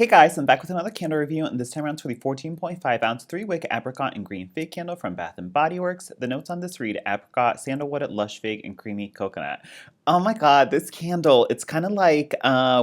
Hey guys, I'm back with another candle review, and this time around to the 14.5 ounce 3-wick apricot and green fig candle from Bath& Body Works. The notes on this read apricot, sandalwood, lush fig, and creamy coconut. Oh my god, this candle, it's kind of like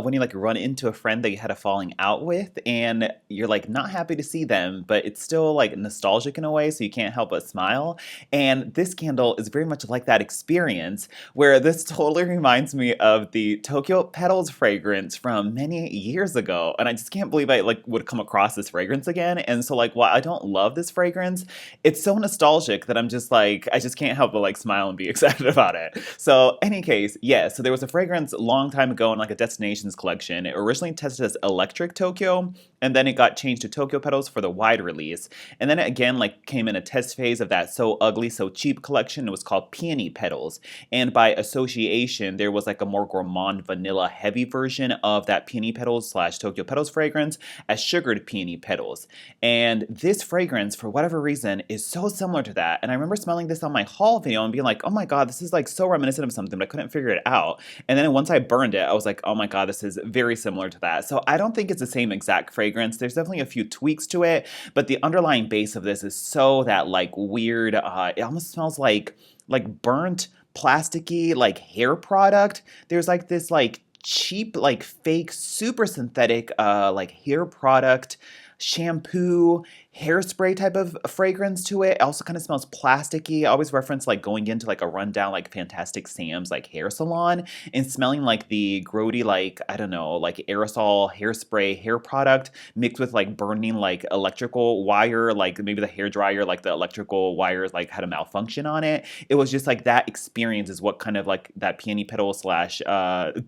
when you like run into a friend that you had a falling out with and you're like not happy to see them, but it's still like nostalgic in a way, so you can't help but smile. And this candle is very much like that experience where this totally reminds me of the Tokyo Petals fragrance from many years ago, and I just can't believe I like would come across this fragrance again. And so like while I don't love this fragrance, it's so nostalgic that I'm just like I just can't help but like smile and be excited about it. So any case, yeah, so there was a fragrance a long time ago in like a Destinations collection. It originally tested as Electric Tokyo, and then it got changed to Tokyo Petals for the wide release. And then it again like came in a test phase of that So Ugly So Cheap collection. It was called Peony Petals. And by association, there was like a more gourmand vanilla heavy version of that Peony Petals slash Tokyo Petals fragrance as Sugared Peony Petals. And this fragrance, for whatever reason, is so similar to that. And I remember smelling this on my haul video and being like, oh my god, this is like so reminiscent of something, but I couldn't figure it out. And then once I burned it, I was like, oh my god, this is very similar to that. So I don't think it's the same exact fragrance. There's definitely a few tweaks to it, but the underlying base of this is so that like weird, it almost smells like burnt plasticky like hair product. There's like this like cheap like fake super synthetic like hair product, shampoo, hairspray type of fragrance to it. It also kind of smells plasticky. I always reference like going into like a rundown like Fantastic Sam's like hair salon and smelling like the grody like I don't know like aerosol hairspray hair product mixed with like burning like electrical wire, like maybe the hair dryer like the electrical wires like had a malfunction on it. It was just like that experience is what kind of like that Peony Petal slash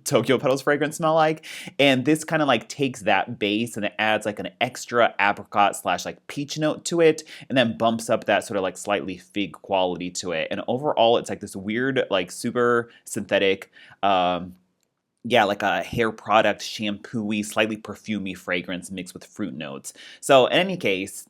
Tokyo Petals fragrance smell like. And this kind of like takes that base and it adds like an extra apricot slash like peach note to it, and then bumps up that sort of like slightly fig quality to it. And overall, it's like this weird, like super synthetic, yeah, like a hair product, shampooey, slightly perfumey fragrance mixed with fruit notes. So in any case,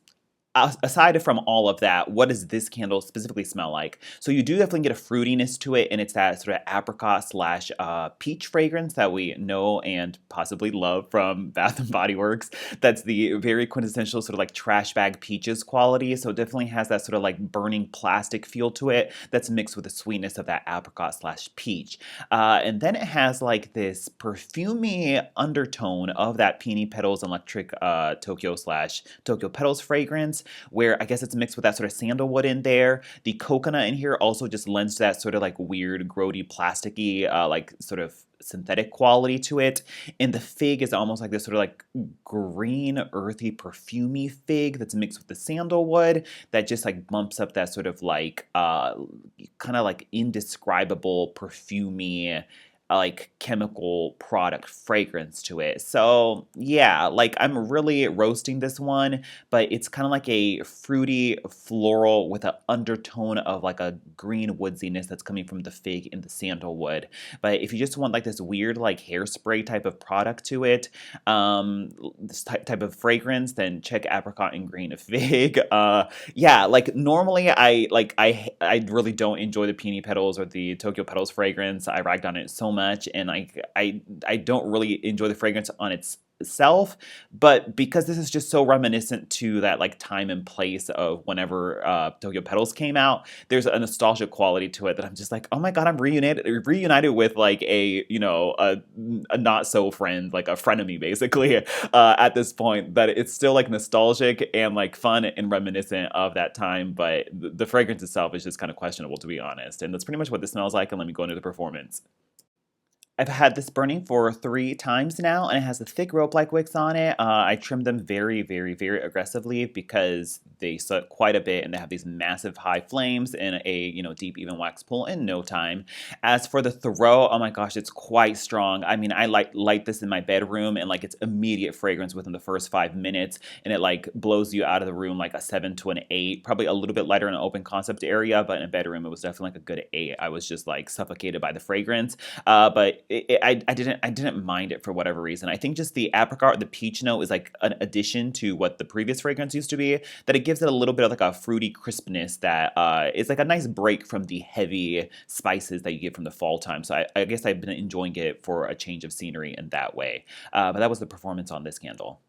aside from all of that, what does this candle specifically smell like? So you do definitely get a fruitiness to it, and it's that sort of apricot slash peach fragrance that we know and possibly love from Bath and Body Works. That's the very quintessential sort of like trash bag peaches quality. So it definitely has that sort of like burning plastic feel to it that's mixed with the sweetness of that apricot slash peach. And then it has like this perfumey undertone of that Peony Petals Electric Tokyo slash Tokyo Petals fragrance, where I guess it's mixed with that sort of sandalwood in there. The coconut in here also just lends to that sort of like weird, grody, plasticky, like sort of synthetic quality to it. And the fig is almost like this sort of like green, earthy, perfumey fig that's mixed with the sandalwood that just like bumps up that sort of like kind of like indescribable, perfumey like chemical product fragrance to it. So yeah, like I'm really roasting this one, but it's kind of like a fruity floral with an undertone of like a green woodsiness that's coming from the fig and the sandalwood. But if you just want like this weird like hairspray type of product to it, this type of fragrance, then check apricot and green fig. Yeah, like normally I really don't enjoy the Peony Petals or the Tokyo Petals fragrance. I ragged on it so much, and I don't really enjoy the fragrance on itself, but because this is just so reminiscent to that like time and place of whenever Tokyo Petals came out, there's a nostalgic quality to it that I'm just like, oh my god, I'm reunited with like a a not so friend, like a frenemy basically at this point, that it's still like nostalgic and like fun and reminiscent of that time, but the fragrance itself is just kind of questionable, to be honest. And that's pretty much what this smells like, and let me go into the performance. I've had this burning for 3 times now, and it has the thick rope-like wicks on it. I trimmed them very, very, very aggressively because they soot quite a bit, and they have these massive high flames and a deep even wax pull in no time. As for the throw, oh my gosh, it's quite strong. I mean, I light this in my bedroom, and like it's immediate fragrance within the first 5 minutes, and it like blows you out of the room like a 7 to an 8. Probably a little bit lighter in an open concept area, but in a bedroom it was definitely like a good 8. I was just like suffocated by the fragrance, but I didn't mind it for whatever reason. I think just the apricot or the peach note is like an addition to what the previous fragrance used to be, that it gives it a little bit of like a fruity crispness that is like a nice break from the heavy spices that you get from the fall time. So I guess I've been enjoying it for a change of scenery in that way. But that was the performance on this candle.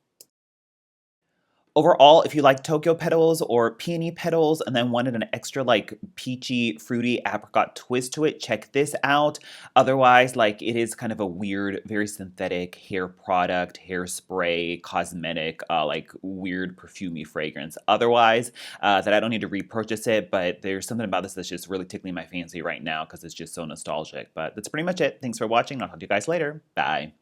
Overall, if you like Tokyo petals or peony petals and then wanted an extra like peachy, fruity apricot twist to it, check this out. Otherwise, like it is kind of a weird, very synthetic hair product, hairspray, cosmetic, like weird perfumey fragrance. Otherwise, that I don't need to repurchase it, but there's something about this that's just really tickling my fancy right now because it's just so nostalgic. But that's pretty much it. Thanks for watching. I'll talk to you guys later. Bye.